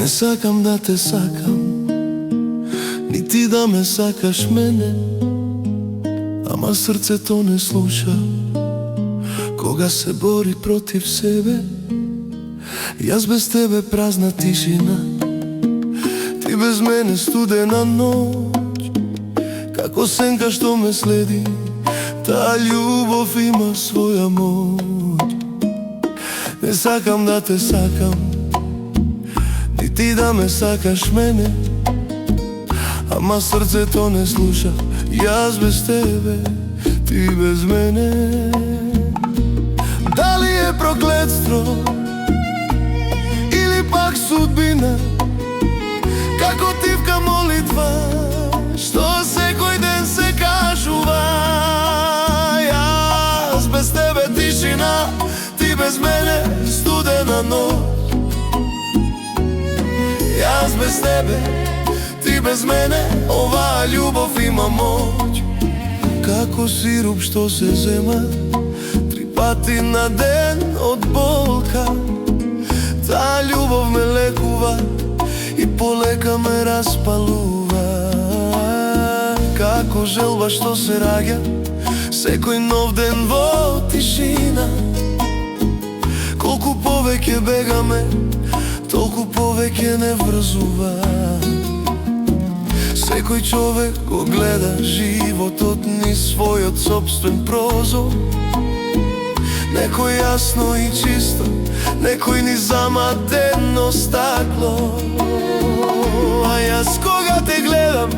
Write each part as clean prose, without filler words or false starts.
Не сакам да те сакам, ни ти да ме сакаш мене, ама срцето не слуша кога се бори против себе. Јас без тебе празна тишина, ти без мене студена ноќ, како сенка што ме следи. Таа љубов има своја моќ. Не сакам да те сакам, ни ти да ме сакаш мене, ама срцето не слуша. Јас без тебе, ти без мене. Дали е проклетство или пак судбина, како тивка молитва што секој ден се кажува. Јас без тебе тишина, ти без мене студена ноќ. Јас без тебе, ти без мене, оваа љубов има моќ. Како сируп што се зема 3 пати на ден од болка, таа љубов ме лекува и полека ме распалува. Како желба што се раѓа секој нов ден во тишина. Колку повеќе бегаме, толку повеќе не врзува. Секој човек го гледа животот низ својот собствен прозор. Некој јасно и чисто, некој низ заматено стакло. А јас кога те гледам,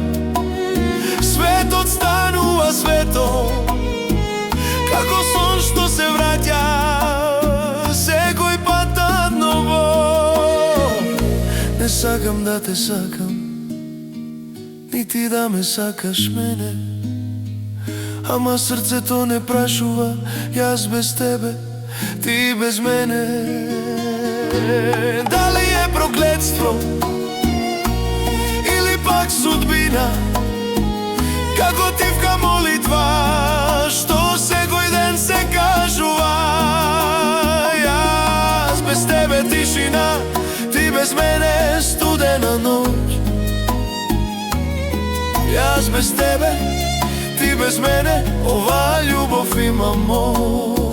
светот станува светот, како сон што се враќа секој пат одново. Не сакам да те сакам, ни ти да ме сакаш мене, ама срцето не прашува. Јас без тебе, ти без мене. Дали е проклетство или пак судбина, како тивка молитва што секој ден се кажува. Јас без тебе тишина, ти без мене студена ноќ. Јас без тебе, ти без мене, оваа љубов има моќ.